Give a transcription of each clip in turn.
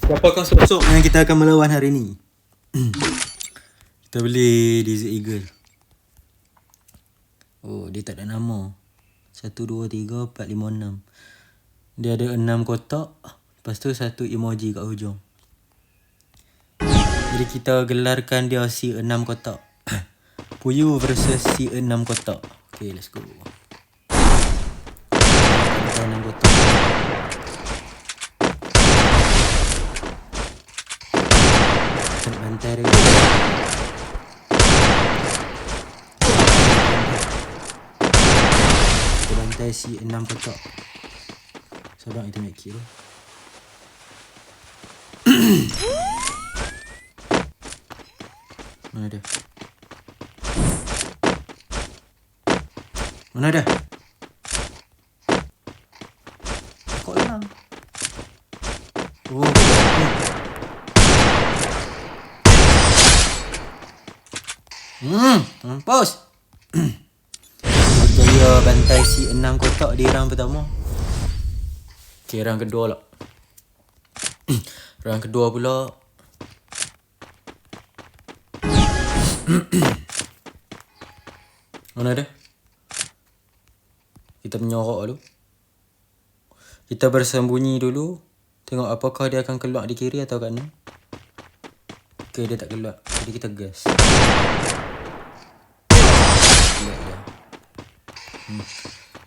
Siapakah sosok yang kita akan melawan hari ni? Kita beli Desert Eagle. Oh, dia tak ada nama. 1, 2, 3, 4, 5, 6. Dia ada 6 kotak. Lepas tu 1 emoji kat hujung. Jadi kita gelarkan dia si 6 kotak. Puyu versus si 6 kotak. Okay, let's go. 6 kotak. Kita nak bantai dia. Kita bantai si 6 kotak. Sabar, kita nak kira. Mana dia? Mana dia? Kok hilang? Oh, mampus. Berjaya bantai si 6 kotak di round pertama. Okay, round kedua lah. Round kedua pula. Mana dia? Kita menyorok dulu. Kita bersembunyi dulu. Tengok apakah dia akan keluar di kiri atau kanan. Okay, dia tak keluar. Jadi kita gas.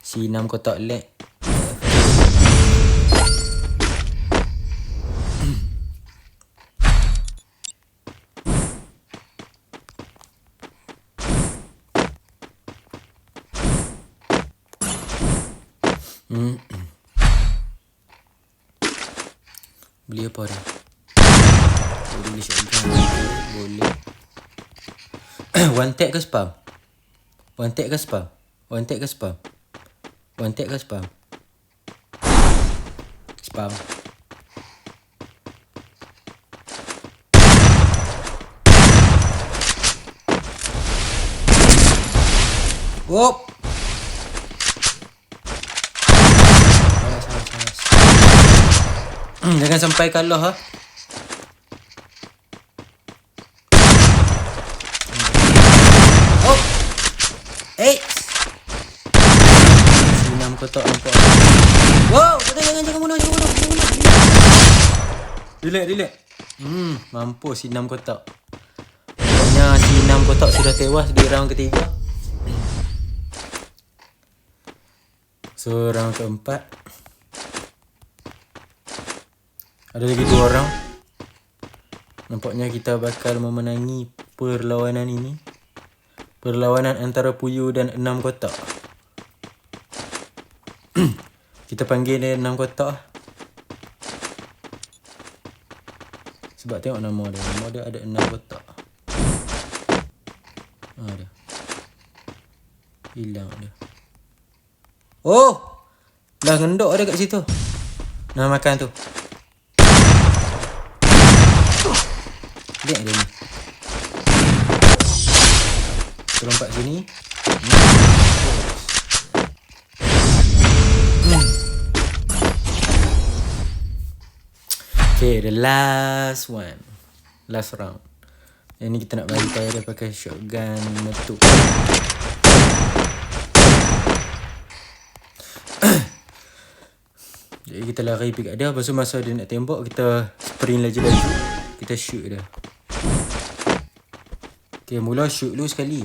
Si 6 kotak lag. Beli apa dah? Beli shotgun. Boleh. One tap ke spam? One tap ke spam? One tap ke spam? One tap ke spam? Spam. Wop. Jangan sampai kalah ha. Oh. 6 kotak nampak. Wow, jangan bunuh. Relax. Mampus si 6 kotak. Nampaknya si 6 kotak sudah tewas di round ketiga. So round keempat. Ada lagi 2 orang. Nampaknya kita bakal memenangi perlawanan ini. Perlawanan antara Puyu dan 6 kotak. Kita panggil dia 6 kotak. Sebab tengok nama dia. Nama dia ada 6 kotak. Ada. Hilang dia. Oh! Dah ngendok ada kat situ. Nak makan tu. Lihat dia ni. Terlompat sini. Okay, the last one. Last round. Yang ni kita nak bantai dia pakai shotgun metuk. Jadi kita lari pergi kat dia. Lepas tu masa dia nak tembak, kita sprint laju-laju. Kita shoot dia. Okay, mula shoot dulu sekali.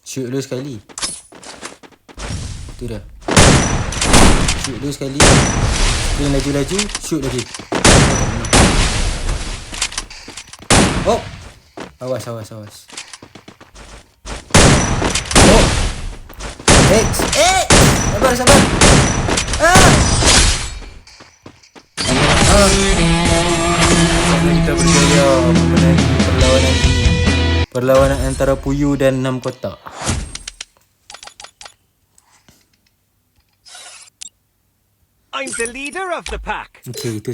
Shoot dulu sekali. Tu dah. Shoot dulu sekali. Sprint laju-laju. Shoot lagi. Oh! Awas. Oh! Sabar. Kita berjaya memenangi perlawanan ini. Perlawanan antara Puyu dan 6 kotak. I'm the leader of the pack. Okay, itu